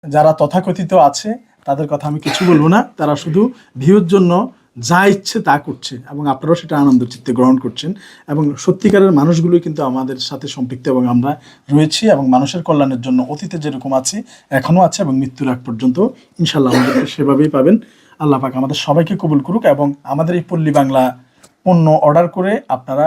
যারা তথাকথিত আছে তাদের কথা আমি কিছু বলবো না, তারা শুধু ভিউর জন্য যা ইচ্ছে তা করছে এবং আপনারাও সেটা আনন্দ চিত্তে গ্রহণ করছেন। এবং সত্যিকারের মানুষগুলোই কিন্তু আমাদের সাথে সম্পৃক্ত এবং আমরা রয়েছি এবং মানুষের কল্যাণের জন্য অতীতে যেরকম আছি এখনও আছে এবং মৃত্যুর আগ পর্যন্ত ইনশাল্লাহ আমাদেরকে সেভাবেই পাবেন। আল্লাহ পাক আমাদের সবাইকে কবুল করুক এবং আমাদের এই পল্লী বাংলা পণ্য অর্ডার করে আপনারা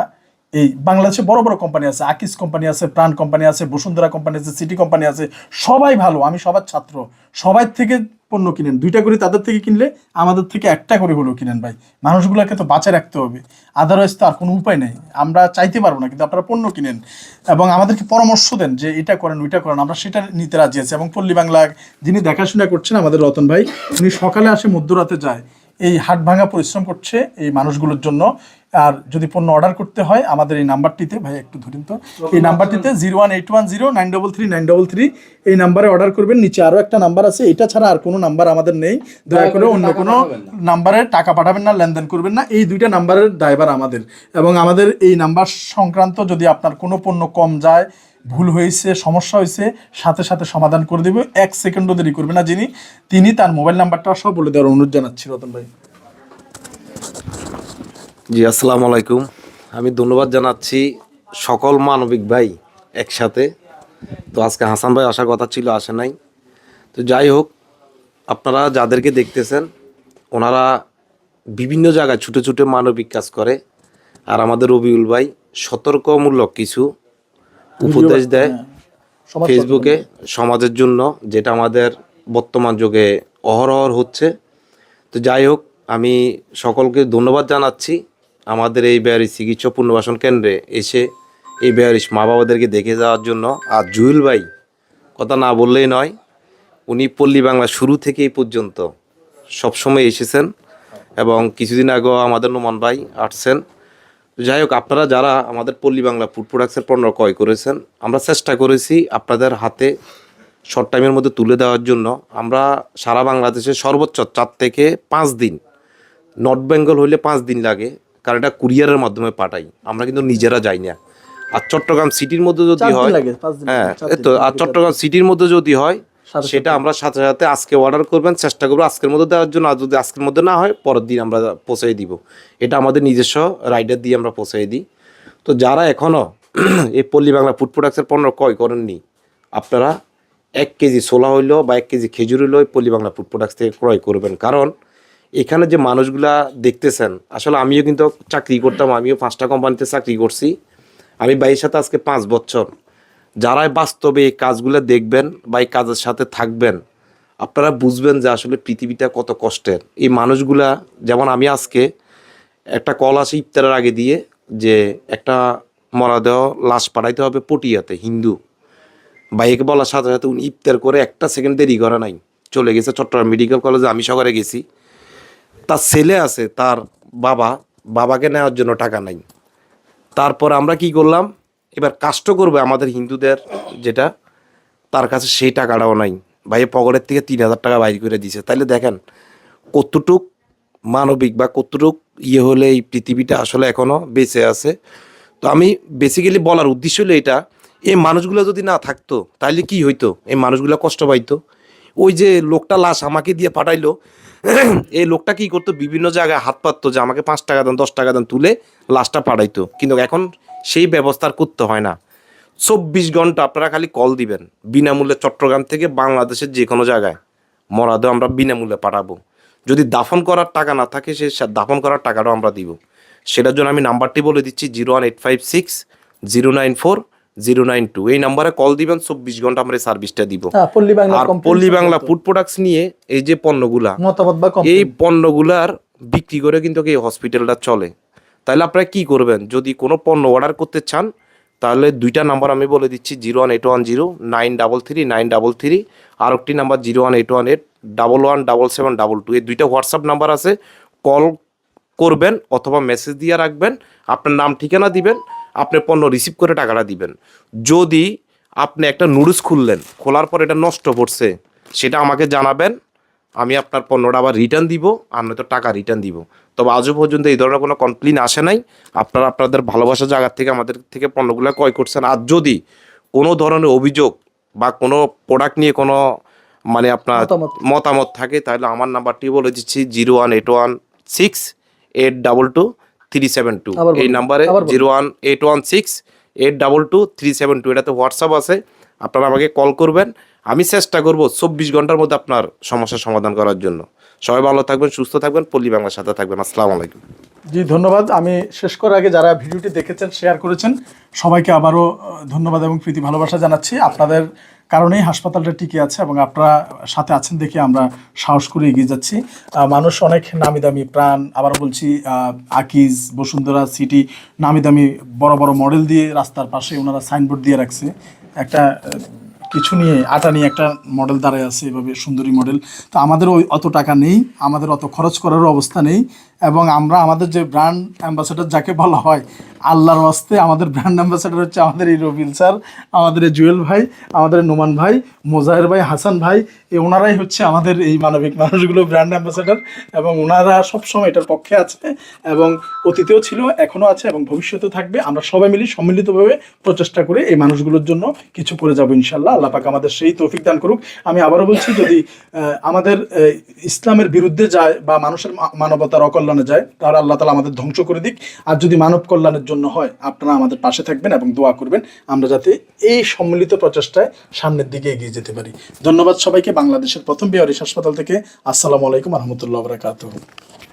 এই বাংলাদেশে বড় বড় কোম্পানি আছে, আকিস কোম্পানি আছে, প্রাণ কোম্পানি আছে, বসুন্ধরা কোম্পানি আছে, সিটি কোম্পানি আছে, সবাই ভালো, আমি সবার ছাত্র, সবাই থেকে পণ্য কিনেন, 2টা করে তাদের থেকে কিনলে আমাদের থেকে 1টা করে হলেও কিনেন ভাই। মানুষগুলোকে তো বাঁচায় রাখতে হবে, আদারওয়াইজ তো আর কোনো উপায় নেই, আমরা চাইতে পারবো না, কিন্তু আপনারা পণ্য কিনেন এবং আমাদেরকে পরামর্শ দেন যে এটা করেন ওইটা করেন, আমরা সেটা নিতে রাজি আছি। এবং পল্লী বাংলা যিনি দেখাশোনা করছেন আমাদের রতন ভাই, উনি সকালে আসে মধ্যরাতে যায়, এই হাট ভাঙা পরিশ্রম করছে এই মানুষগুলোর জন্য। আর যদি পণ্য অর্ডার করতে হয় আমাদের এই নাম্বারটিতে, ভাই একটু ধরেন তো, এই নাম্বারটিতে 018109333 এই নাম্বারে অর্ডার করবেন। নিচে আরও একটা নাম্বার আছে, এটা ছাড়া আর কোনো নাম্বার আমাদের নেই, দয়া করে অন্য কোনো নাম্বারে টাকা পাঠাবেন না, লেনদেন করবেন না, এই 2টা নাম্বারের দায়ভার আমাদের। এবং আমাদের এই নাম্বার সংক্রান্ত যদি আপনার কোনো পণ্য কম যায়, ভুল হয়েছে, সমস্যা হয়েছে, সাথে সাথে সমাধান করে দেবে, 1 সেকেন্ডও দেরি করবে না যিনি, তিনি তার মোবাইল নাম্বারটা সব বলে দেওয়ার অনুরোধ জানাচ্ছি রতন ভাই। জি, আসসালামু আলাইকুম। আমি ধন্যবাদ জানাচ্ছি সকল মানবিক ভাই একসাথে। তো আজকে হাসান ভাই আসার কথা ছিল, আসে নাই। তো যাই হোক, আপনারা যাদেরকে দেখতেছেন ওনারা বিভিন্ন জায়গায় ছুটে ছুটে মানবিক কাজ করে, আর আমাদের রবিউল ভাই সতর্কমূলক কিছু উপদেশ দেয় ফেসবুকে সমাজের জন্য, যেটা আমাদের বর্তমান যুগে অহরহ হচ্ছে। তো যাই হোক, আমি সকলকে ধন্যবাদ জানাচ্ছি আমাদের এই বেয়ারিশ চিকিৎসা পুনর্বাসন কেন্দ্রে এসে এই বেয়ারিশ মা বাবাদেরকে দেখে যাওয়ার জন্য। আর জুয়েল ভাই কথা না বললেই নয়, উনি পল্লী বাংলা শুরু থেকে এই পর্যন্ত সবসময় এসেছেন এবং কিছুদিন আগেও আমাদের নোমান ভাই আসছেন। যাই হোক, আপনারা যারা আমাদের পল্লী বাংলা ফুড প্রোডাক্টসের পণ্য ক্রয় করেছেন, আমরা চেষ্টা করেছি আপনাদের হাতে শর্ট টাইমের মধ্যে তুলে দেওয়ার জন্য। আমরা সারা বাংলাদেশে সর্বোচ্চ 4 থেকে 5 দিন, নর্থ বেঙ্গল হইলে 5 দিন লাগে, কারণ এটা কুরিয়ারের মাধ্যমে পাঠাই, আমরা কিন্তু নিজেরা যাই না। আর চট্টগ্রাম সিটির মধ্যে যদি হয়, হ্যাঁ তো, আর চট্টগ্রাম সিটির মধ্যে যদি হয় সেটা আমরা সাথে সাথে আজকে অর্ডার করবেন, চেষ্টা করবো আজকের মধ্যে দেওয়ার জন্য। আর যদি আজকের মধ্যে না হয় পরের দিন আমরা পৌঁছাই দিব, এটা আমাদের নিজস্ব রাইডার দিয়ে আমরা পৌঁছাই দিই। তো যারা এখনও এই পল্লী বাংলা ফুড প্রোডাক্টসের পণ্য ক্রয় করেননি, আপনারা 1 কেজি ছোলা হইলেও বা 1 কেজি খেজুর হইলেও পল্লী বাংলা ফুড প্রোডাক্টস থেকে ক্রয় করবেন। কারণ এখানে যে মানুষগুলা দেখতেছেন, আসলে আমিও কিন্তু চাকরি করতাম, আমিও 5টা কোম্পানিতে চাকরি করছি, আমি ভাইয়ের সাথে আজকে 5 বছর। যারা বাস্তবে এই কাজগুলো দেখবেন বা এই কাজের সাথে থাকবেন, আপনারা বুঝবেন যে আসলে পৃথিবীটা কত কষ্টের। এই মানুষগুলা, যেমন আমি আজকে একটা কল আসে ইফতারের আগে দিয়ে যে একটা মরদেহ লাশ পাঠাইতে হবে পটিয়াতে, হিন্দু ভাইকে বলার সাথে সাথে উনি ইফতার করে 1 সেকেন্ড দেরি করে নাই, চলে গেছে চট্টগ্রাম মেডিকেল কলেজে। আমি সকালে গেছি, তার ছেলে আছে, তার বাবাকে নেওয়ার জন্য টাকা নাই। তারপর আমরা কি করলাম, এবার কাষ্ট করবে আমাদের হিন্দুদের যেটা, তার কাছে সেই টাকাটাও নাই, ভাই পকেটের থেকে 3000 টাকা বাইর করে দিছে। তাইলে দেখেন কতটুক মানবিক বা কতটুক হলে এই পৃথিবীটা আসলে এখনও বেঁচে আছে। তো আমি বেসিক্যালি বলার উদ্দেশ্য হলো এটা, এই মানুষগুলো যদি না থাকতো তাহলে কি হইতো, এই মানুষগুলো কষ্ট পাইতো। ওই যে লোকটা লাশ আমাকে দিয়ে পাঠাইলো, এই লোকটা কি করতো, বিভিন্ন জায়গায় হাত পাততো যে আমাকে 5 টাকা দেন 10 টাকা দেন, তুলে লাশটা পাঠাইতো। কিন্তু এখন সেই ব্যবস্থা করতে হয় না, 24 ঘন্টা আপনারা খালি কল দিবেন, বিনামূল্যে চট্টগ্রাম থেকে বাংলাদেশের যে কোনো জায়গায় মরদেহ আমরা বিনামূল্যে পাঠাবো। যদি দাফন করার টাকা না থাকে, সে দাফন করার টাকাটাও আমরা দিব। সেটার জন্য আমি নাম্বারটি বলে দিচ্ছি, 01856094092। এই নাম্বারে কল দিবেন, 24 ঘন্টা আমরা এই সার্ভিসটা দিব। আর পল্লী বাংলা ফুড প্রোডাক্টস নিয়ে এই যে পণ্যগুলা, এই পণ্যগুলার বিক্রি করে কিন্তু এই হসপিটালটা চলে। তাহলে আপনারা কি করবেন, যদি কোনো পণ্য অর্ডার করতে চান, তাহলে 2টা নাম্বার আমি বলে দিচ্ছি, 01810933933, আর একটি নাম্বার 01818117722। এই 2টা হোয়াটসঅ্যাপ নাম্বার আছে, কল করবেন অথবা মেসেজ দিয়ে রাখবেন, আপনার নাম ঠিকানা দিবেন, আপনি পণ্য রিসিভ করে টাকাটা দিবেন। যদি আপনি একটা নুডলস খুললেন, খোলার পর এটা নষ্ট পড়ছে, সেটা আমাকে জানাবেন, আমি আপনার পণ্যটা আবার রিটার্ন দিব, আর নয়তো টাকা রিটার্ন দিব। তবে আজও পর্যন্ত এই ধরনের কোনো কমপ্লেন আসে নাই। আপনারা আপনাদের ভালোবাসার জায়গার থেকে আমাদের থেকে পণ্যগুলো ক্রয় করছেন। আর যদি কোনো ধরনের অভিযোগ বা কোনো প্রোডাক্ট নিয়ে কোনো মানে আপনার মতামত। মতামত থাকে, তাহলে আমার নাম্বারটি বলে দিচ্ছি 01816822372। আবার এই বলুন, নাম্বারে আবার বলুন। 01816822372, এটাতে হোয়াটসঅ্যাপ আছে, আপনারা আমাকে কল করবেন। আমি চেষ্টা করব 24 ঘন্টার মধ্যে আপনার সমস্যার সমাধান করার জন্য। সবাই ভালো থাকবেন, সুস্থ থাকবেন, পল্লী বাংলার সাথে থাকবেন। আসসালামু আলাইকুম। জি ধন্যবাদ। আমি শেষ করার আগে যারা ভিডিওটি দেখেছেন, শেয়ার করেছেন, সবাইকে আবারও ধন্যবাদ এবং প্রীতি ভালোবাসা জানাচ্ছি। আপনাদের কারণেই হাসপাতালটা টিকে আছে এবং আপনারা সাথে আছেন দেখে আমরা সাহস করে এগিয়ে যাচ্ছি। মানুষ অনেক নামি দামি প্রাণ, আবার বলছি আকিজ, বসুন্ধরা সিটি, নামি দামি বড় বড় মডেল দিয়ে রাস্তার পাশে ওনারা সাইনবোর্ড দিয়ে রাখছে। একটা কিছু নিয়ে আটা নিয়ে একটা মডেল দাঁড়ায় আছে, এভাবে সুন্দরী মডেল। তো আমাদের ওই অত টাকা নেই, আমাদের অত খরচ করারও অবস্থা নেই, এবং আমরা আমাদের যে ব্র্যান্ড অ্যাম্বাসেডর যাকে বলা হয়, আল্লাহর ওয়াস্তে আমাদের ব্র্যান্ড অ্যাম্বাসেডর হচ্ছে আমাদের এই রবিল স্যার, আমাদের এই জুয়েল ভাই, আমাদের এই নোমান ভাই, মোজাহের ভাই, হাসান ভাই, ওনারাই হচ্ছে আমাদের এই মানবিক মানুষগুলো ব্র্যান্ড অ্যাম্বাসেডর, এবং ওনারা সবসময় এটার পক্ষে আছে এবং অতীতেও ছিল, এখনও আছে এবং ভবিষ্যতেও থাকবে। আমরা সবাই মিলে সম্মিলিতভাবে প্রচেষ্টা করে এই মানুষগুলোর জন্য কিছু করে যাবো ইনশাল্লাহ। আল্লাহ পাক আমাদের সেই তৌফিক দান করুক। আমি আবারও বলছি, যদি আমাদের ইসলামের বিরুদ্ধে যায় বা মানুষের মানবতার অকল্যাণে যায়, তাহলে আল্লাহ তাআলা আমাদের ধ্বংস করে দিক। আর যদি মানব কল্যাণের জন্য হয়, আপনারা আমাদের পাশে থাকবেন এবং দোয়া করবেন, আমরা যাতে এই সম্মিলিত প্রচেষ্টায় সামনের দিকে এগিয়ে যেতে পারি। ধন্যবাদ সবাইকে। বাংলাদেশের প্রথম বেসরকারি হাসপাতাল থেকে আসসালামু আলাইকুম রহমতুল্লাহ বারাকাতুহু।